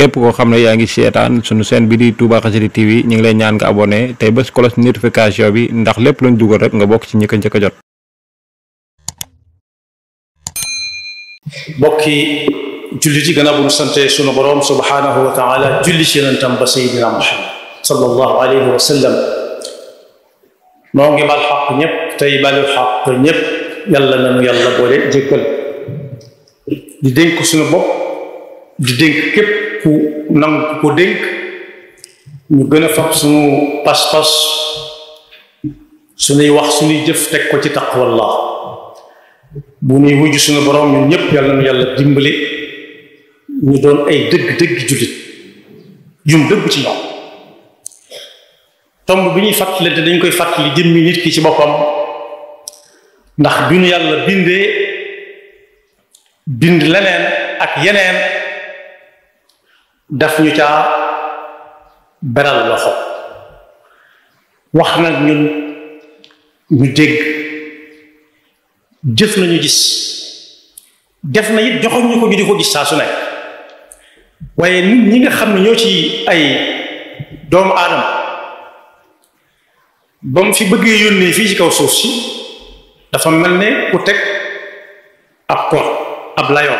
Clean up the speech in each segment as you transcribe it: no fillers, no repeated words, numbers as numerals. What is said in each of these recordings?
képp koo xam ne yaa ngi seetaan sunu chaîne bi di Touba Xassida TV ñu ngi lay ñaan nga abonné tey bés cloche notification bi ndax lépp luñ dugal rek nga bokk ci ñi ko njëkk a jot. bokki jullit yi gannaaw bu ñu sante sunu borom subhanahu wa taala julli ci yonentam ba sayyidina Muhammad sallallahu alayhi wa sallam noo ngi bal xaq ñëpp tey balu xaq ñëpp yàlla nañu yàlla boole jéggal di dénk suñu bopp di dénk képp ku nangu ko dénk ñu gën a fab suñu pas-pas suñuy wax suñuy jëf teg ko ci taqwallah bu ñuy wujj suñu borom ñun ñëpp yàlla nañu yàlla dimbali ñu doon ay dëgg-dëgg jullit yum dëgg ci ñoom tomb bi ñuy fàttalante dañ koy fàttali jëmmi nit ki ci boppam ndax bi ñu yàlla bindee bind leneen ak yeneen daf ñu caa beral loxo wax nag ñun ñu dégg jëf nañu gis def na it joxoñ ñu ko ñu di ko gis saa su nekk waaye nit ñi nga xam ne ñoo ci ay doomu aadama ba mu fi bëggee yónnee fii ci kaw suuf si dafa mel ne ku teg ab por ab layoo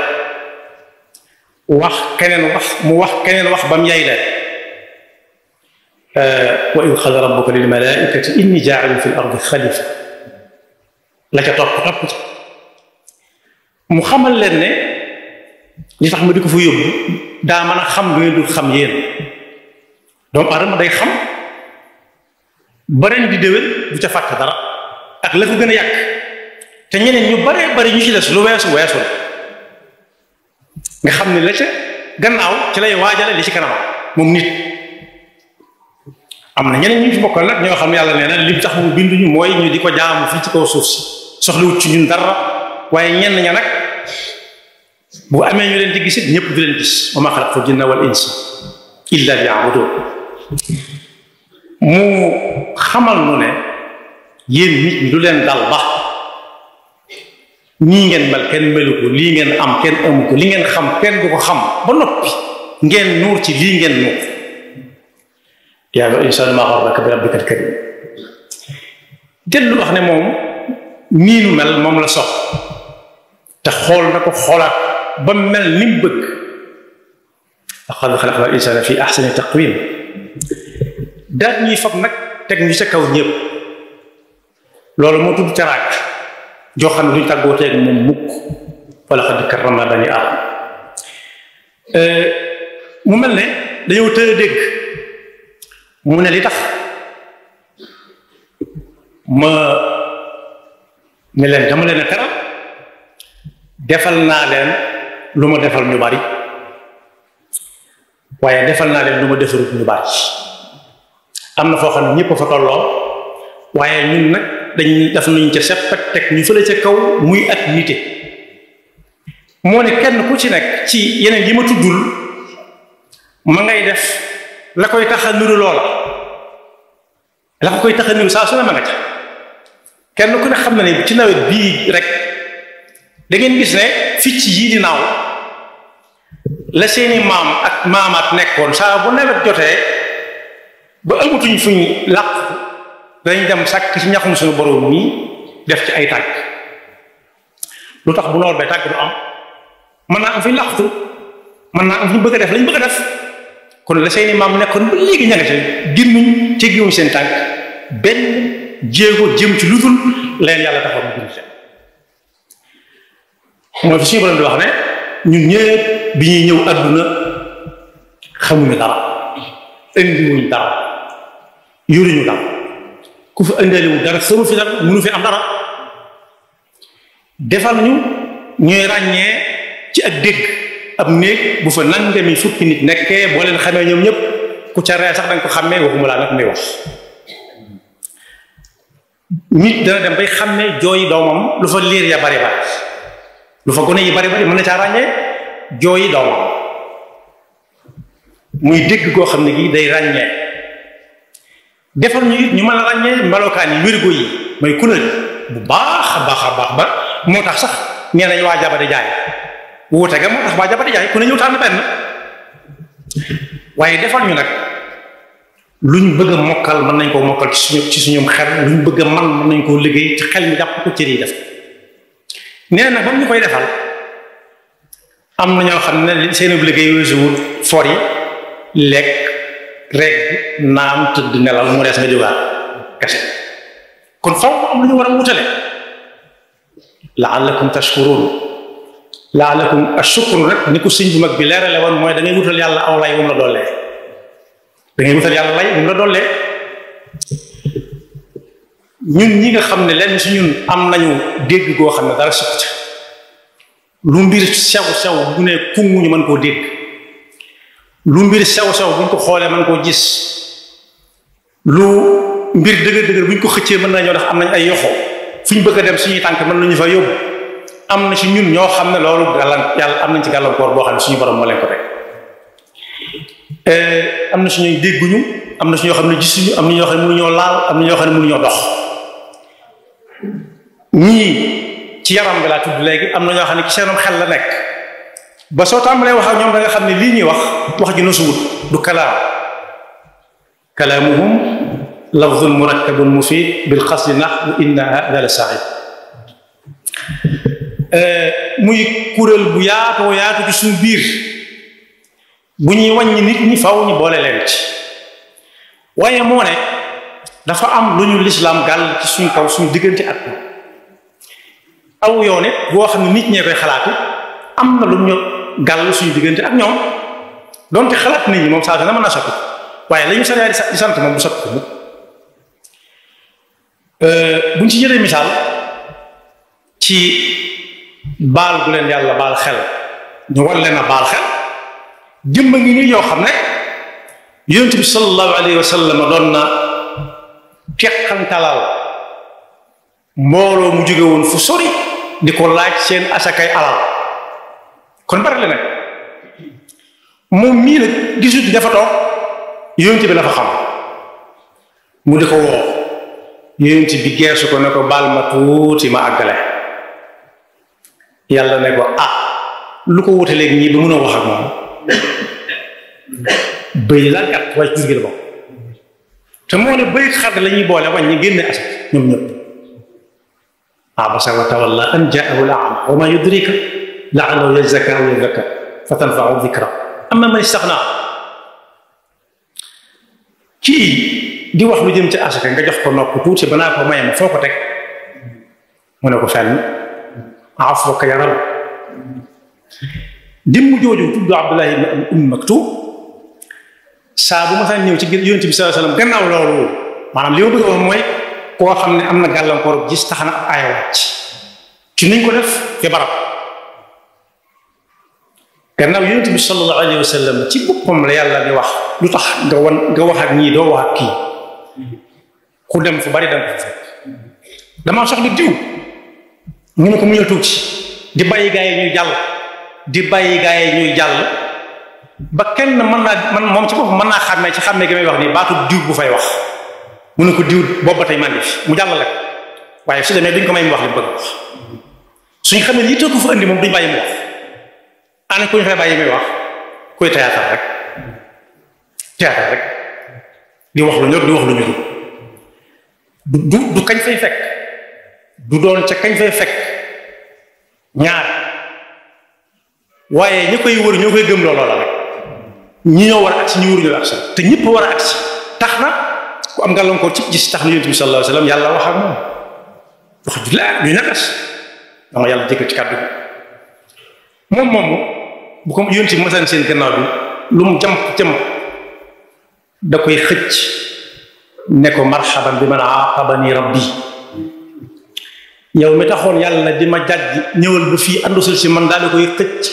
wax keneen wax ba mu yay leen wa id qala rabbuka lil malaikati inni jaa'ilun fil ardi xalifa la ca topp ca mu xamal leen ne li tax ma di ko fa yóbbu daa mën a xam lu ngeen dul xam yéen doomu aadama day xam ba ren di déwén du ca fàtte dara ak la ko gën a yàgg te ñeneen ñu bare bari ñu ci des lu weesu la nga xam ne la ca gannaaw ci lay waajale li ci kanam moom nit am na ñeneen ñu ci bokkal nag ñoo xam ne yàlla nee na li tax mu binduñu mooy ñu di ko jaamu fii ci kaw suuf si soxlawut ci ñun dara waaye ñenn ña nag bu amee ñu leen di gis it ñëpp di leen gis wa maa xalaqtul jinna wal insa illa liya'budun mu xamal nu ne yéen nit ñi du leen dal ba nii ngeen mel kenn melu ko lii ngeen am kenn amu ko li ngeen xam kenn du ko xam ba noppi ngeen nuur ci lii ngeen nuur yaa ayyuhal insaanu maa gharraka bi rabbikal kariim dellu wax ne moom nii nu mel moom la sox te xool na ko xoolaat ba mel ni mu bëgg laqad xalaqnal insaana fi ahsani taqwiim daat ñuy fab nag teg ñu ca kaw ñëpp loolu moo tudd teraak joo xam ne duñ tàggoo teeg moom mukk wa laqad karramnaa banii aadama mu mel ne dañoo tëë dégg mu ne li tax ma ne leen dama leen a teral defal naa leen lu ma defal ñu bari waaye defal naa leen lu ma defarut ñu bari am na foo xam ne ñëpp a fa tolloo waaye ñun nag dañ def nañ ca sepp ak teg ñu fële ca kaw muy ak nite moo ne kenn ku ci nekk ci yeneen yi ma tuddul ma ngay def la koy tax a niru loola la ko koy tax a niru saa su ne ma nga ca kenn ku ne xam na ne ci nawet bii rek da ngeen gis ne picc yii di naaw la seeni maam ak maamaat nekkoon saa bu nawet jotee ba amatuñ fuñ làq dañ dem sàkk ci ñaxum suñu borom nii def ci ay tàgg lu tax bu noor bee tàgg du am mën naa am fuñ làqtu mën naa am fuñ bëgg a def lañ bëgg a def kon la seeni maam nekkoon ba léegi ña nga ca génnuñ teggiwuñ seen tànk benn jéego jëm ci lu dul leen yàlla taxaw mu bind leen mooy fi suñu borom di wax ne ñun ñëpp bi ñuy ñëw àdduna xamuñu dara indiwuñ dara yoruñu dara ku fi indaaliwu dara sëru fi dara mënu fi am dara defal ñu ñuy ràññee ci ak dégg ab néeg bu fa nangami fukki nit nekkee boo leen xamee ñoom ñëpp ku ca ree sax danga ko xàmmee waxuma laa nag muy wax nit dana dem bay xam ne jooyi doomam lu fa liir ya bari bari lu fa gone yi bari bari mën na caa ràññee jooyi doomam muy dégg goo xam ne gi day ràññee defal ñu it ñu mën a ràññee melokaan yi wérgo yi mooy couleur bu baax a baax ba moo tax sax nee nañ waa jaba di jaay wuute ga moo tax waa jaba di jaay ku ne ñëw tànn benn waaye defal ñu nag luñ bëgg a mokkal mën nañ koo mokkal ci suñum xel luñ bëgg a man mën nañ koo liggéey ci xel mi jàpp ko cër yi def nee nag ba ñu koy defal am na ñoo xam ne seen liggéey weesuwul for yi lekk rek naam tëdd nelaw mu des nga jógaat kese kon faw am lu ñu war a wutale la'allakum tashkurun la'allakum ashukru rek ni ko sëñ bu mag bi leerale woon mooy da ngay wutal yàlla aw lay bu mu la dollee da ngay wutal yàlla lay bu mu la dollee ñun ñi nga xam ne lenn si ñun am nañu dégg goo xam ne dara sukk ca lu mbir sew sew bu ne kungu ñu mën koo dégg lu mbir sew sew buñ ko xoolee mën koo gis lu mbir dëgër dëgër buñ ko xëccee mën nañoo def am nañ ay yoxo fu ñu bëgg a dem suñuy tànk mën nañu fa yóbbu am na ci ñun ñoo xam ne loolu yàlla am nañ ci gàllankoor boo xam ne suñu borom moo leen ko teg am na suñuy dégguñu am na suñoo xam ne gisuñu am na ñoo xam ne mënuñoo laal am na ñoo xam ne mënuñoo dox ñii ci yaram bi laa tudd léegi am na ñoo xam ne ci seenom xel la nekk ba soo tàmbalee wax ak ñoom da nga xam ne lii ñuy wax ji nosuwut du kalaam kalaamuhum lafdun murakkabun mufid bil qasdi nahwu inna hada la said muy kuréel bu yaatoo yaatu ci suñu biir bu ñuy wàññi nit ñi faw ñu boole leen ci waaye moo ne dafa am lu ñu lislaam gàll ci suñu kaw suñu diggante ak aw yoone boo xam ne nit ñee koy xalaatu am na lu ñu gàll suñu diggante ak ñoom donte xalaat nit ñi moom saa na mën a soppi waaye la ñu sariya di sant moom du soppi ko buñ ci jëlee misaal ci baal gu leen yàlla baal xel ñu war leen a baal xel jëmba ngi nii yoo xam ne yonent bi sallallahu alayhi wa sallam doon na teqantalal mbooloo mu jóge woon fu sori di ko laaj seen asakay alal kon bari la nag moom mii nag gisut dafa toog yonent bi la fa xam mu di ko woo yonent bi geesu ko ne ko baal ma tuuti ma àggale yàlla ne ko lu ko wute léegi ñii ba mën a wax ak moom bëy la gàtt waaye jur gi la bokk te moo ne bëy xar la ñuy boole wañ ñi génne asak ñoom ñëpp abasa wa tawalla an jaahu al-a'ma wa ma yudrika la'allahu yazakka aw yadhakkar fa tanfa'u dhikra amma man istaghna kii di wax lu jëm ci asaka nga jox ko nopp tuuti banaa ko maye ma foo ko teg mu ne ko fenn afwaka ya rab dimmu jooju tudd Abdullahi ibn Umm Maktum saa bu ma saa ñëw ci yonent bi sallallahu alayhi wasallam gannaaw loolu maanaam li ma bëgg a wax mooy koo xam ne am na gàllankoor gis tax na ab aaya wàcc ci niñ ko def fi barab gannaaw yonent bi sallallahu alayhi wasallam ci boppam la yàlla di wax lu tax nga wax ak ñii doo wax ak kii ku dem fu bari dem ko fekk damaa soxla diw ñu ne ko muñal tuuti di bàyyi gaa yi ñuy jàll di bàyyi gaa yi ñuy jàll ba kenn mën naa man moom ci boppam mën naa xàmmee ci xàmmee gi may wax nii baatu diw bu fay wax mu ne ko diw boobu ba tey man fi mu jàllale ko waaye su demee duñ ko may mu wax li mu bëgg wax suñ xam ne lii ko fa andi moom duñ bàyyi mu wax ana ku ñu fay bàyyi muy wax kuy théâtre rek di wax lu ñor di wax lu ñor du kañ fay fekk du doon ca kañ fay fekk ñaar waaye ñi koy wër ñoo koy gëm looloo la rek ñi ñoo war a agsi ñu wër ñu agsi te ñëpp war a agsi tax na ku am gàllankoor ci gis tax na yonent bi sallallahu alayhi wasallam yàlla wax ak moom wax ju leer ñu ñagas dama yàlla jëkkal ci kàddu moom moomu bu ko yonent bi masaan seen gannaaw bi lu mu jam da koy xëcc ne ko marhaban bi man aqabani rabbi yow mi taxoon yàlla di ma jàjj ñëwal ba fii àndusul si man daal di koy xëcc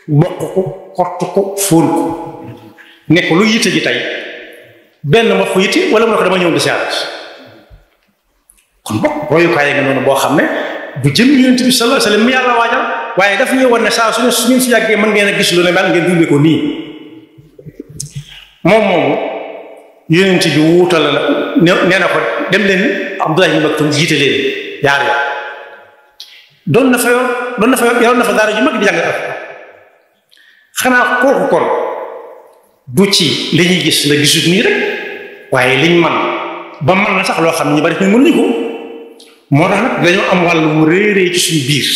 bokk ko xott ko fóon ko ne ko lu yitte ji tey benn wax ko yitte wala mu ne ko dama ñëw di siyaare kon bokk royukaay nga noonu boo xam ne bu jëm yonent bi sallallahu alayhi wasallam mi yàlla waajal waaye daf ñuy war ne saa su ngeen si yàggee mën ngeen a gis lu ne mel ngeen dundee ko nii moom moomu yonent bi wuutal la nee na ko dem leen Abdullah ibn Maktum jiite leen yaar yoon doon na fa yoroon na fa daara ju mag di jàng xanaa kooku kon du ci li ñuy gis la gisut nii rek waaye liñ man ba mën na sax loo xam ne ñu bari ñu mënuñu ko moo tax nag dañoo am wàll mu réeree ci suñu biir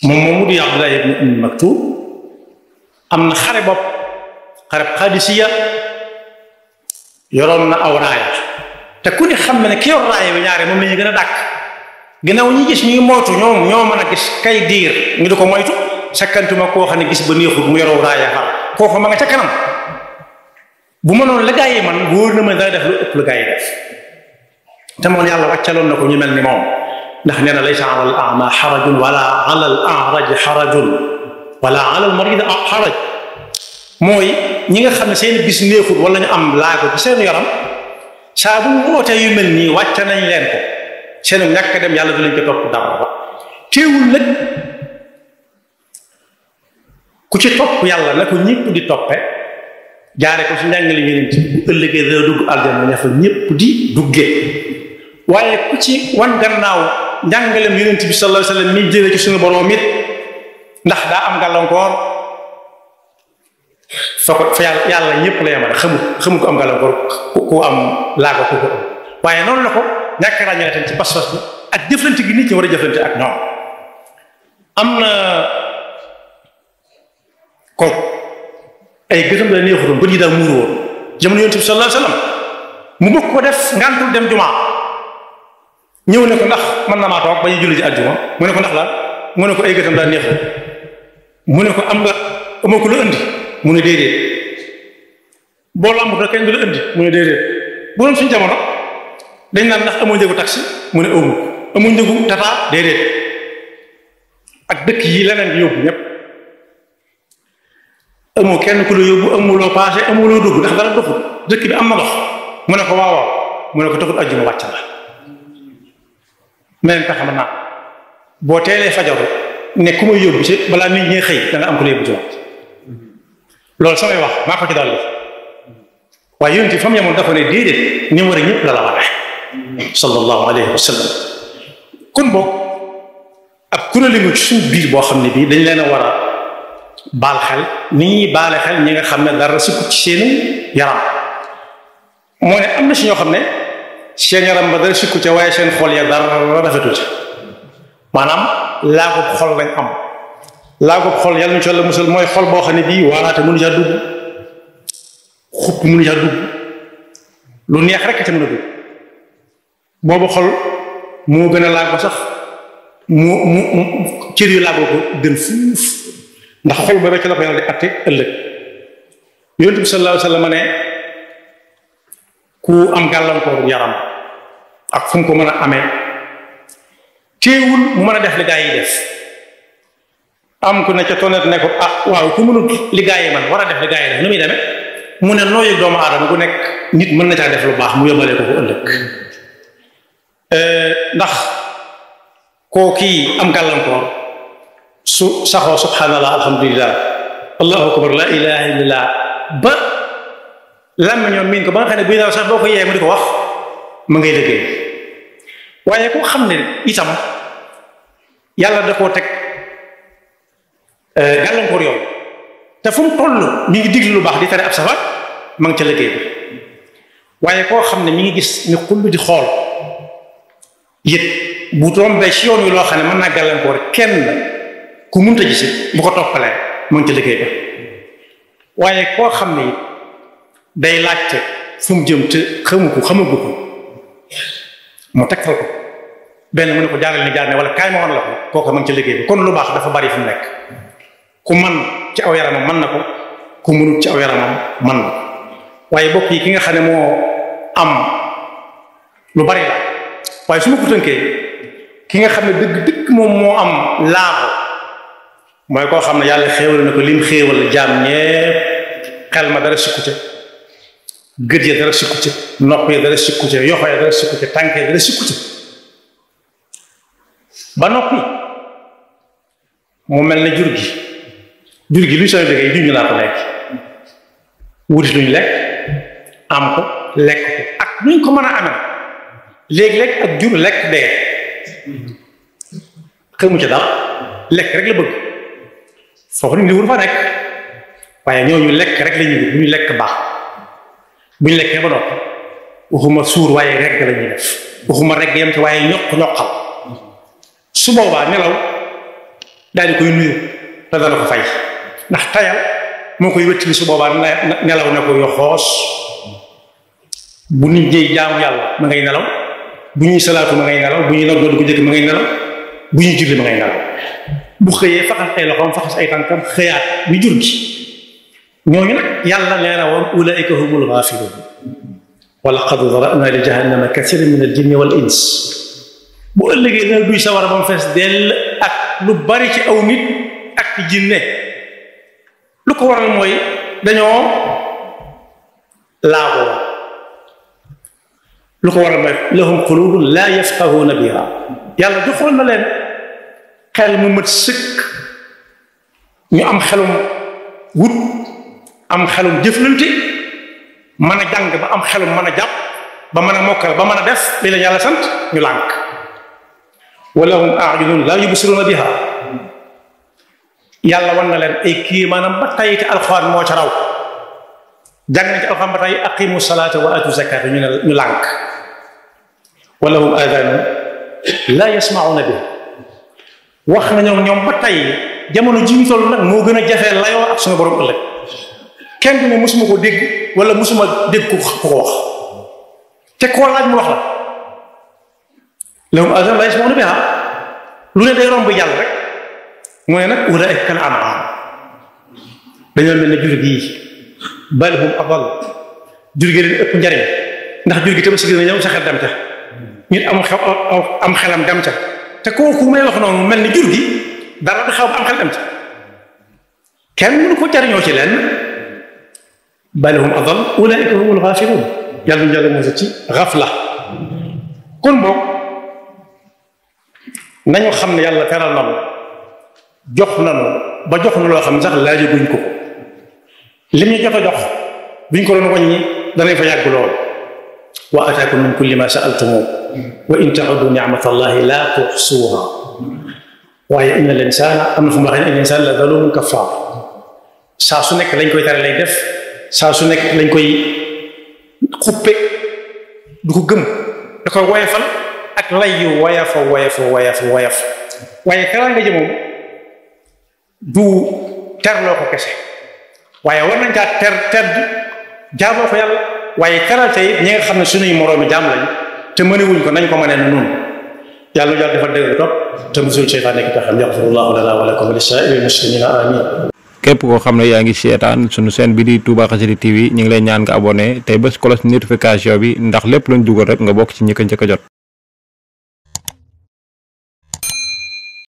moom moomu di Abdullah ibn Umm Maktum am na xare bopp xare Qadisiya yoroon na aw raaya te ku ne xam na ne ki yor raaya bi ñaare moom la ñu gën a dàkk ginnaaw ñi gis ñuy moytu ñoo mën a gis kay diir ñu di ko moytu sakkantuma koo xam ne gis ba neexul mu yoroo raaya xar kooku ma nga ca kanam bu ma noonu la gaa yi man wóor na ma dana def lu ëpp la gaa yi def te moom yàlla wàccaloon na ko ñu mel ni moom ndax nee na laysa ala al a'ma xarajun wala ala al a'raj xarajun wala ala al marid xaraj mooy ñi nga xam ne seen bis neexul wala ñu am laago ci seen yaram saa bu wootee yu mel nii wàcc nañ leen ko seen ñàkk dem yàlla du leen ko topp dara ba teewul nag ku ci topp yàlla na ko ñëpp di toppe jaare ko ci njàngale yeneen ci bu ëllëgee dana dugg aljana ña fa ñëpp di duggee waaye ku ci wan gannaaw njàngalem yonent bi sallallahu alayhi wasallam mi jëlee ci suñu borom it ndax daa am gàllankoor fa yàlla ñëpp la yemale xamul ko am gàllankoor ku am laago ku ko am waaye noonu la ko ñàkk ràññale tam ci pas-pas bi ak jëflante gi nit ñi war a jëflante ak ñoom am na kooku ay gëtam la neexutoon bët yi daal muuru woon jamono yonent bi sallallahu alayhi wasallam mu bëgg ko def ngantul dem jumaa ñëw ne ko ndax mën na maa toog ba ñu julli ji àjjuma mu ne ko ndax la mu ne ko ay gëtam daal neexul mu ne ko amoo ko la indi mu ne déedéet boo lambut rek kenn du la indi mu ne déedéet bu doon suñu jamono dañ naan ndax amoo njëgu taxi mu ne amoo njëgu tata déedéet ak dëkk yi leneen di yóbbu ñëpp amoo kenn ku la yóbbu amuloo paase amuloo dugg ndax dara doxul dëkk bi am na ndox mu ne ko waaw mu ne ko taxul àjjuma wàcc na meneen pexe mën naa boo teelee fajaru ne ku may yóbbu ci balaa nit ñi xëy da nga am ku la yóbbu ci waat loolu samay wax maa ko ci daal waaye yonent bi fa mu yemoon dafa ne déedéet ni mu war a ñëpp la la war sallallahu alayhi wa sallam kon boog ab kuréel ci suñu biir boo xam ne bii dañ leen a war a baal xel ni ñuy baale xel ñi nga xam ne dara sikku ci seenu yaram moo ne am na si ñoo xam ne seen yaram ba dara sikku ca waaye seen xol ya dara rafetu ca maanaam laagub xol lañ am laagub xol yàlla ñu ci Yàlla musal mooy xol boo xam ne bii waaraate mënu caa dugg xupp mënu caa dugg lu neex rek ca mën a dugg boobu xol moo gën a laago sax mu cër yu laagoo ko gën fuuf ndax xol ba rek la ko yàlla di atte ëllëg yonent bi sallallahu alayhi wa sallam ne ku am gàllankooru yaram ak fu mu ko mën a amee teewul mu mën a def li gaa yi def am ku ne ca tonet ne ko waaw ku mënut li gaa yi man war a def li gaa yi def nu muy demee mu ne nooyu doomu aadama ku nekk nit mën na caa def lu baax mu yóbbalee ko ko ëllëg ndax koo kii am gàllankoor su saxoo subhanallah alhamdulillah allahu akbar la ilaha illallah ba lam ñoom miin ko ba nga xam ne buy naaw sax boo ko yee mu di ko wax ma ngay liggéey waaye koo xam ne itam yàlla da koo teg gàllankoor yow te fu mu toll mi ngi diglu lu baax di tere ab safar ma ngi ca liggéey bi waaye koo xam ne mi ngi gis ni xull di xool yët bu tombee ci yoon wi loo xam ne mën naa gàllankoor kenn ku munta gisi bu ko toppalee ma ngi ca liggéey bi waaye koo xam ne it day laajte fu mu jëm te xamagu ko mu tegtal ko benn mu ne ko jaaral ni jaar ne wala kaay ma wan la ko kooku ma ngi ca liggéey bi kon lu baax dafa bari fu mu nekk ku man ci aw yaramam mën na ko ku mënut ci aw yaramam mën na ko waaye bokk yi ki nga xam ne moo am lu bari la waaye su ma ko tënkee ki nga xam ne dëgg moom moo am laago mooy koo xam ne yàlla xéewal na ko lim xéewal jaam ñépp xel ma dara sikku ca gët ya dara sikku ca nopp ya dara sikku ca yoxo ya dara sikku ca tànk ya dara sikku ca ba noppi mu mel ne jur gi luy sooy liggéey duñu laa ko lekk wutit luñu lekk am ko lekk ko ak nuñ ko mën a amee léegi-léeg ak jur lekk dee xamu ca dara lekk rek la bëgg foofu ni li wur fa nekk waaye ñooñu lekk rek lañuy def bu ñu lekk baax bu ñu lekkee ba noppi waxuma suur waaye regg la ñuy def waxuma regg yam te waaye ñoqal su boobaa nelaw daal di koy nuyu te dana ko fay ndax tayal moo koy wéttali su boobaa nelaw na ko yoxoos bu nit ñi jaamu yàlla ma ngay nelaw bu ñuy salaatu ma ngay nelaw bu ñuy nodd ko jëkk ma ngay nelaw bu ñuy julli ma ngay nelaw bu xëyee faxas ay loxoom faxas ay tànkam xëyaat bi jur gi ñooñu nag yàlla nee na woon ulaika humul ghaafilun wa laqad zara'na li jahannama kathiran min al jinni wal ins bu ëllëgee dina duy sawara ba mu fees dell ak lu bari ci aw nit ak ci jinne lu ko waral mooy dañoo laagoo lu ko waral mooy lahum qulubun laa yafqahuuna biha yàlla joxoon na leen xel mu mat sëkk ñu am xelum wut am xelum jëflante mën a jàng ba am xelum mën a jàpp ba mën a mokkal ba mën a def li leen yàlla sant ñu lànk walahum a'yunun laa yubsiruuna biha yàlla wan na leen ay kii maanaam ba tey te alxuraan moo ca raw jàng nañ ci alxuraan ba tey aqimu salaata wa atu zakata ñu lànk walahum aadaanun laa yasma'uuna biha wax nañu ñoom ba tey jamono ji ñu toll nag moo gën a jafee layoo ak suñu borom ëllëg kenn du ne mosuma ko dégg wala mosuma dégg ko wax te koo laaj mu wax la lahum aadaanun laa yasma'uuna biha lu ne day romb yàlla rek mu ne nag ulaa'ika kal an'aam dañoo mel ne jur gi bal hum adall jur gi leen ëpp njariñ ndax jur gi tamit si dina ñëw sa xel dem ca nit am xelam dem ca te kooku may wax noonu mel ni jur gi dara du xew ba am xel dem ca kenn mënu ko jariñoo ci leen bal hum adall ulaa'ika humul ghaafiluun yàlla ñu jàll moo ci ghafla kon boog nañu xam ne yàlla teral na jox nanu ba jox na loo xam ne sax laajaguñ ko lim ñu jot a jox buñ ko doon wàññi danañ fa yàgg lool wa ataakum min kulli ma sa'altumuh wa in ta'uddu ni'matallahi la tuhsuha waaye inna al insana am na fu mu waxee ne inna al insana la zalumun kaffaar saa su nekk lañ koy tere lay def saa su nekk lañ koy xuppe du ko gëm da koy woyefal ak lay yu woyefa waaye karaa nga jëmoom du terloo ko kese waaye war nañ caa ter jaamoo ko yàlla waaye teral tey ñi nga xam ne suñuy moroomi jaam lañ te mënewuñ ko nañ ko mënee na noonu yàlla lu jàll dafa dëgg topp te musul seytaan nekk pexem yaxfirullahu lana wa lakum wa li saa'iril muslimina amin képp koo xam ne yaa ngi seetaan suñu chaîne bi di Touba Xassida TV ñu ngi lay ñaan nga abonné tey bés cloche notification bi ndax lépp luñ dugal rek nga bokk ci ñi ko njëkk a jot